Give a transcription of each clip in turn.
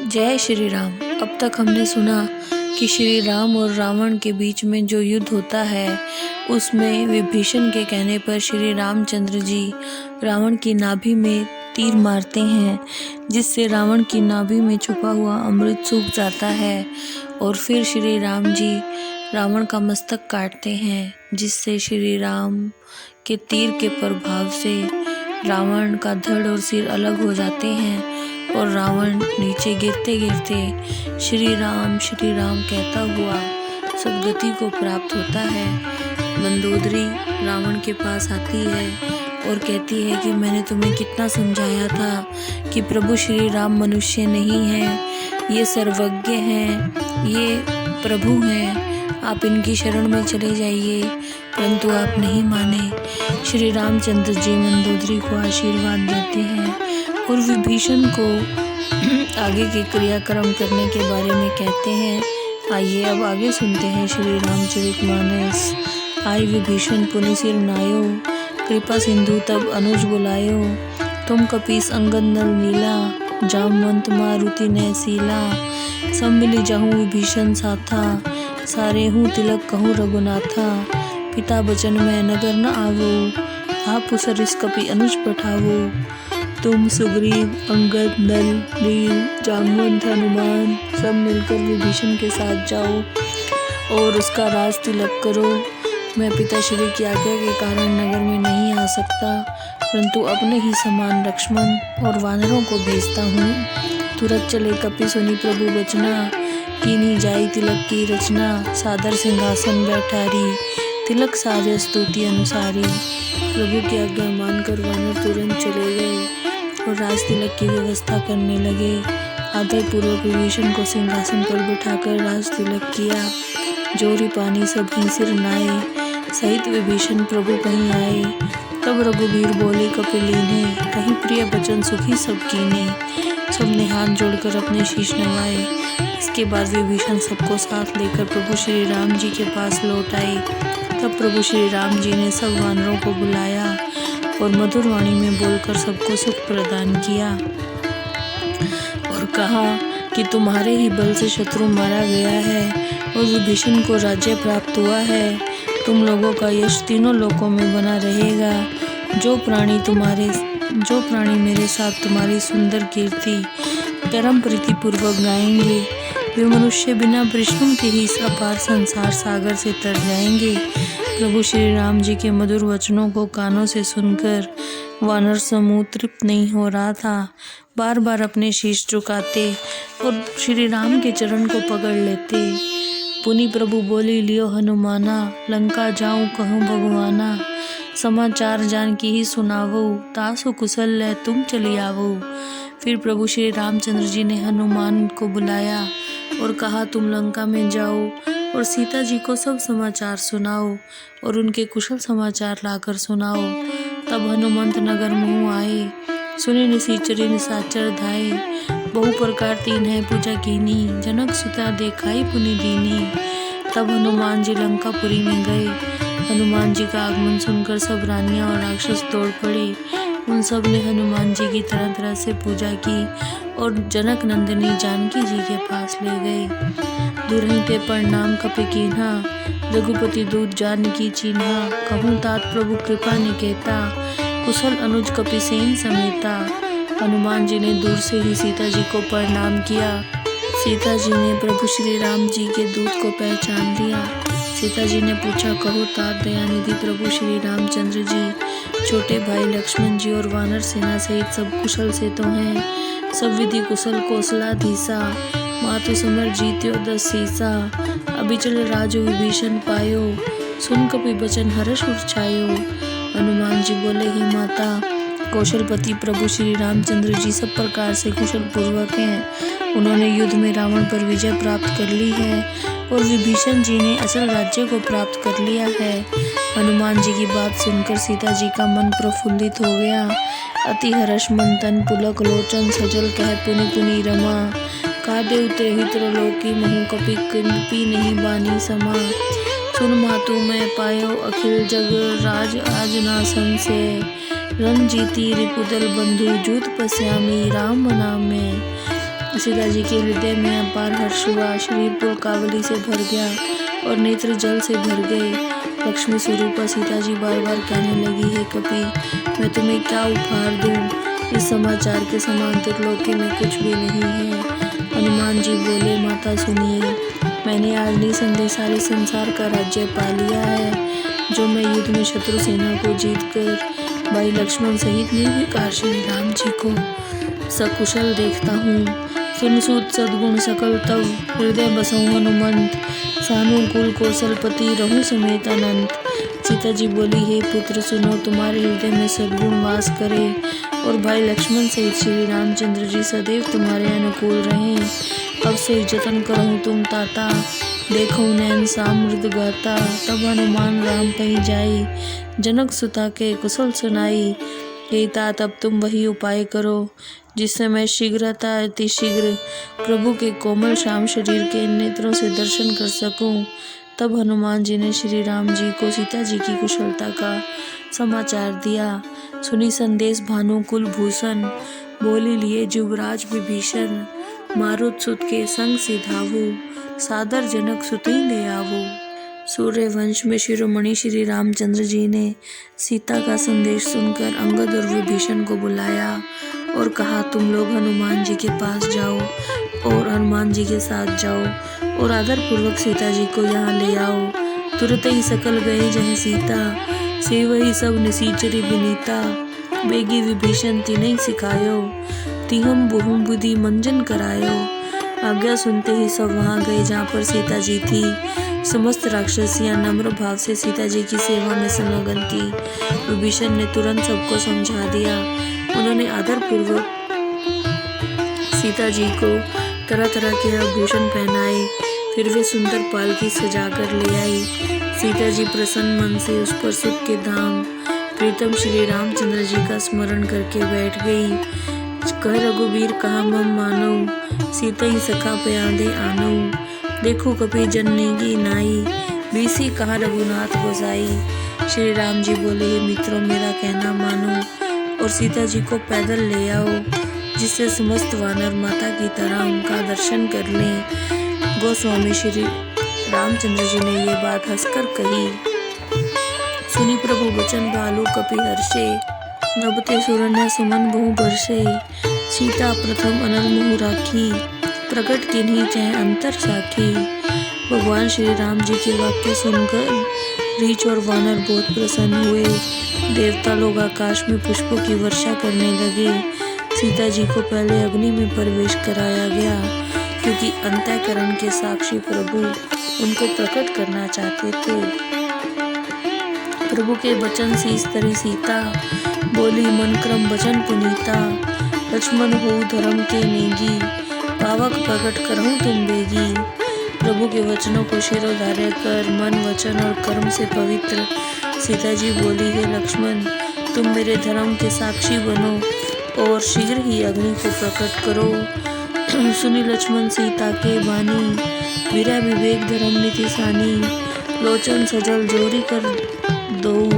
जय श्री राम। अब तक हमने सुना कि श्री राम और रावण के बीच में जो युद्ध होता है उसमें विभीषण के कहने पर श्री रामचंद्र जी रावण की नाभि में तीर मारते हैं, जिससे रावण की नाभि में छुपा हुआ अमृत सूख जाता है और फिर श्री राम जी रावण का मस्तक काटते हैं, जिससे श्री राम के तीर के प्रभाव से रावण का धड़ और सिर अलग हो जाते हैं और रावण नीचे गिरते गिरते श्री राम कहता हुआ सदगति को प्राप्त होता है। मंदोदरी रावण के पास आती है और कहती है कि मैंने तुम्हें कितना समझाया था कि प्रभु श्री राम मनुष्य नहीं है, ये सर्वज्ञ हैं, ये प्रभु हैं, आप इनकी शरण में चले जाइए, परंतु आप नहीं माने। श्री रामचंद्र जी मंदोदरी को आशीर्वाद देते हैं और विभीषण को आगे के क्रियाक्रम करने के बारे में कहते हैं। आइए अब आगे सुनते हैं श्री रामचरितमानस। आई विभीषण पुनि सिर नायो, कृपा सिंधु तब अनुज बुलायो, तुम कपीस अंगद नल नीला, जामवंत मारुति ने सीला, सब मिली जाहूँ विभीषण साथा, सारे हूँ तिलक कहूँ रघुनाथा, पिता बचन में नगर न आवो, आप सरिस कपि अनुज पठावो, तुम सुग्रीव अंगद नल नील जामवंत हनुमान सब मिलकर विभीषण के साथ जाओ और उसका राज तिलक करो। मैं पिताश्री की आज्ञा के कारण नगर में नहीं आ सकता, परंतु अपने ही समान लक्ष्मण और वानरों को भेजता हूँ। तुरंत चले कपि सुनी प्रभु बचना, कीनी जाई तिलक की रचना, सादर सिंहासन बैठारी, तिलक साजे स्तुति अनुसारी। प्रभु की आज्ञा मानकर वानर तुरंत चले गए और राज तिलक की व्यवस्था करने लगे। आदर पूर्वक विभीषण को सिंहासन पर बिठाकर राज तिलक किया। जोरी पानी सब ही सिर नाए, सहित विभीषण प्रभु कहीं आए। तब रघुबीर बोले कपिलीने, कहीं प्रिय बचन सुखी सब कीने, सबने हाथ जोड़कर अपने शीश नवाए। इसके बाद विभीषण सबको साथ लेकर प्रभु श्री राम जी के पास लौट आए। तब प्रभु श्री राम जी ने सब वानरों को बुलाया और मधुर वाणी में बोलकर सबको सुख प्रदान किया और कहा कि तुम्हारे ही बल से शत्रु मारा गया है और विभीषण को राज्य प्राप्त हुआ है। तुम लोगों का यश तीनों लोकों में बना रहेगा। जो प्राणी मेरे साथ तुम्हारी सुंदर कीर्ति परम प्रीति पूर्वक गाएंगे, वे मनुष्य बिना परिश्रम के ही इस अपार संसार सागर से तर जाएंगे। प्रभु श्री राम जी के मधुर वचनों को कानों से सुनकर वानर समूह तृप्त नहीं हो रहा था। बार बार अपने शीश झुकाते और श्री राम के चरण को पकड़ लेते। पुनि प्रभु बोली लियो हनुमाना, लंका जाऊं कहूँ भगवाना, समाचार जान की ही सुनावो, तासु कुशल ले तुम चली आवो। फिर प्रभु श्री रामचंद्र जी ने हनुमान को बुलाया और कहा तुम लंका में जाओ और सीता जी को सब समाचार सुनाओ और उनके कुशल समाचार लाकर सुनाओ। तब हनुमंत नगर मुँह आए, सुने निशाचरी निशाचर धाये, बहु प्रकार तीन है पूजा कीनी, जनक सुता देखाई पुनि दीनी। तब हनुमान जी लंकापुरी में गए। हनुमान जी का आगमन सुनकर सब रानियां और राक्षस दौड़ पड़े। उन सब ने हनुमान जी की तरह तरह से पूजा की और जनक नंदिनी जानकी जी के पास ले गए। दुरहि ते प्रणाम कपि कीन्हा, रघुपति दूत जानकी चीन्हा, कहूँ तात प्रभु कृपा निकेता, कुशल अनुज कपि सेन समेता। हनुमान जी ने दूर से ही सीता जी को प्रणाम किया। सीता जी ने प्रभु श्री राम जी के दूत को पहचान लिया। सीता जी ने पूछा कहो तात दयानिधि प्रभु श्री रामचंद्र जी, छोटे भाई लक्ष्मण जी और वानर सेना सहित सब कुशल से तो हैं। सब विधि कुशल कौशलाधीसा, मातु समर जीत्यो 10 सीसा, अभिचल राजु विभीषण पायो, सुन कपि बचन हर्ष उर्छायो। हनुमान जी बोले ही माता, कौशलपति प्रभु श्री रामचंद्र जी सब प्रकार से कुशल पूर्वक हैं। उन्होंने युद्ध में रावण पर विजय प्राप्त कर ली है और विभीषण जी ने अचल राज्य को प्राप्त कर लिया है। हनुमान जी की बात सुनकर सीता जी का मन प्रफुल्लित हो गया। अति हर्ष मन तन पुलक लोचन सजल कह पुनि पुनि रमा, का देवते हित्र लोकी महु कपि किंपी नहीं बानी समा। सुन मातु मैं पायो अखिल जग राज आज ना संशय, रंजीती रिपुदल बंधु जूत पश्यामी राम नाम में। सीता जी के हृदय में अपार हर्ष हुआ, शरीर पुलकावली से भर गया और नेत्र जल से भर गए। लक्ष्मी स्वरूपा सीता जी बार बार कहने लगी, हे कपि, मैं तुम्हें क्या उपहार दूं? इस समाचार के समान त्रिलोकी में कुछ भी नहीं है। हनुमान जी बोले, माता सुनिए, मैंने आज निसंदेह सारे संसार का राज्य पा लिया है, जो मैं युद्ध में शत्रु सेना को जीतकर भाई लक्ष्मण सहित निर्विकार श्री राम जी को सकुशल देखता हूँ। सुन सूत सद्गुण सकल तव, हृदय बसऊं हनुमंत, सानुकूल कौशलपति रहूं समेत अनंत। सीता जी बोली, हे पुत्र सुनो, तुम्हारे हृदय में सद्गुण वास करे और भाई लक्ष्मण सहित श्री रामचंद्र जी सदैव तुम्हारे अनुकूल रहें। अब से जतन करहूँ तुम ताता, देखो नैन सामृत गाता। तब हनुमान राम कही जाई, जनक सुता के कुशल सुनाई। हे तात, अब तुम वही उपाय करो जिससे मैं शीघ्रता अति शीघ्र प्रभु के कोमल श्याम शरीर के नेत्रों से दर्शन कर सकूं। तब हनुमान जी ने श्री राम जी को सीता जी की कुशलता का समाचार दिया। सुनी संदेश भानु कुलभूषण, बोली लिए युवराज विभीषण। मारुत सुत के संग से धावो, सादर जनक सुतई ले आवो। सूर्य वंश में शिरोमणि श्री रामचंद्र जी ने सीता का संदेश सुनकर अंगद और विभीषण को बुलाया और कहा, तुम लोग हनुमान जी के पास जाओ और हनुमान जी के साथ जाओ और आदर पूर्वक सीता जी को यहाँ ले आओ। तुरत ही सकल गए जहाँ सीता, से वही सब निसीचरी विनीता। बेगी विभीषण तिन्हीं सिखायो, तिहम बहुम बुद्धि मंजन करायो। आज्ञा सुनते ही सब वहाँ गए जहाँ पर सीता जी थी। समस्त राक्षसियां नम्र भाव से सीता जी की सेवा में संलग्न थी। विभीषण ने तुरंत सबको समझा दिया। उन्होंने आदर पूर्वक सीता जी को तरह तरह के आभूषण पहनाए, फिर वे सुंदर पालकी सजा कर ले आई। सीता जी प्रसन्न मन से उस पर सुख के धाम प्रीतम श्री रामचंद्र जी का स्मरण करके बैठ गई। कह रघुबीर कहा मम मानो, सीता ही सखा प्यादे आनो। देखो कपि जननी की नाई, बीसी कहा रघुनाथ गोसाई। श्री राम जी बोले, हे मित्रों, मेरा कहना मानो और सीता जी को पैदल ले आओ, जिससे समस्त वानर माता की तरह उनका दर्शन कर लें। गोस्वामी श्री रामचंद्र जी ने ये बात हंसकर कही। सुनी प्रभु वचन भालू कपि हर्षे, नभते सुरन्या सुमन बहु बरसे। सीता प्रथम अनल मुहु राखी, प्रकट किन्हीं चह अंतर साखी। भगवान श्री राम जी के वाक्य सुनकर रीछ और वानर बहुत प्रसन्न हुए। देवता लोग आकाश में पुष्पों की वर्षा करने लगे। सीता जी को पहले अग्नि में प्रवेश कराया गया, क्योंकि अंतःकरण के साक्षी प्रभु उनको प्रकट करना चाहते थे। प्रभु के वचन से इस तरह सीता बोली, मन क्रम वचन पुनीता। लक्ष्मण हो धर्म के नेगी, पावक प्रकट करहूँ तुम बेगी। प्रभु के वचनों को शिरोधार्य कर मन वचन और कर्म से पवित्र सीता जी बोली, हे लक्ष्मण, तुम मेरे धर्म के साक्षी बनो और शीघ्र ही अग्नि को प्रकट करो। सुनी लक्ष्मण सीता के बानी, वीरा विवेक धर्म नीति सानी। लोचन सजल जोरी कर दो,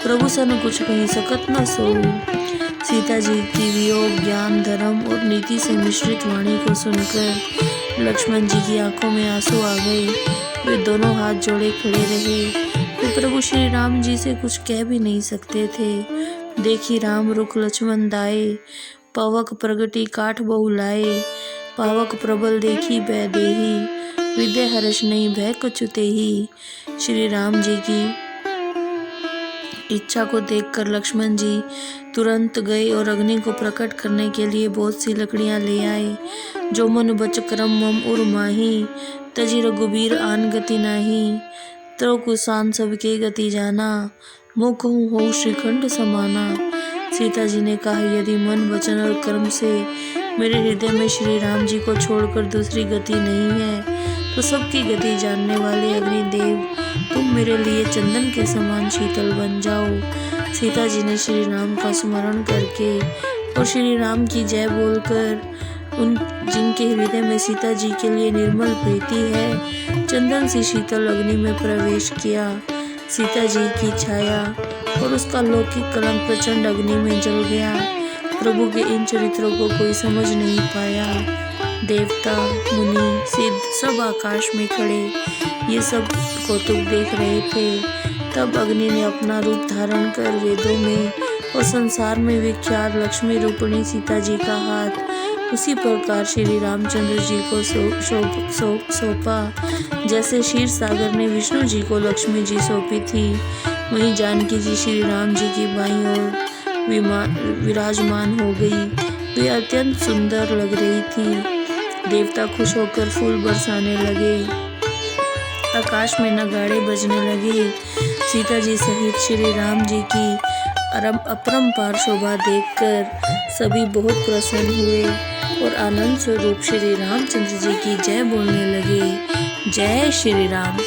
प्रभु सन कुछ कहीं सकत न सो। सीता जी की वियोग ज्ञान धर्म और नीति से मिश्रित वाणी को सुनकर लक्ष्मण जी की आंखों में आंसू आ गए। वे दोनों हाथ जोड़े खड़े रहे। वे प्रभु श्री राम जी से कुछ कह भी नहीं सकते थे। देखी राम रुख लक्ष्मण दाए, पवक प्रगति काठ बहु लाए। पावक प्रबल देखी भय देही, विद्या हर्ष नहीं भय कछुते ही। श्री राम जी की इच्छा को देखकर लक्ष्मण जी तुरंत गए और अग्नि को प्रकट करने के लिए बहुत सी लकड़ियां ले आए। जो मन बच करम मम उर माही, तजी रघुबीर आन गति नाही। त्रो कुसान सबके गति जाना, मुख हो श्रीखंड समाना। सीता जी ने कहा, यदि मन वचन और कर्म से मेरे हृदय में श्री राम जी को छोड़कर दूसरी गति नहीं है, तो सबकी गति जानने वाले अग्निदेव, तुम मेरे लिए चंदन के समान शीतल बन जाओ। सीता जी ने श्री राम का स्मरण करके और श्री राम की जय बोलकर उन जिनके हृदय में सीता जी के लिए निर्मल प्रीति है, चंदन सी शीतल अग्नि में प्रवेश किया। सीता जी की छाया और उसका लौकिक कलंक प्रचंड अग्नि में जल गया। प्रभु के इन चरित्रों को कोई समझ नहीं पाया। देवता, मुनि, सिद्ध सब आकाश में खड़े ये सब कौतुक देख रहे थे। तब अग्नि ने अपना रूप धारण कर वेदों में और संसार में विख्यात लक्ष्मी रूपिणी सीता जी का हाथ उसी प्रकार श्री रामचंद्र जी को सौंपा जैसे क्षीर सागर ने विष्णु जी को लक्ष्मी जी सौंपी थी। वहीं जानकी जी श्री राम जी की बाईं ओर विराजमान हो गई। वे अत्यंत सुंदर लग रही थी। देवता खुश होकर फूल बरसाने लगे, आकाश में नगाड़े बजने लगे। सीता जी सहित श्री राम जी की अपरंपार शोभा देखकर सभी बहुत प्रसन्न हुए और आनंद स्वरूप श्री रामचंद्र जी की जय बोलने लगे। जय श्री राम।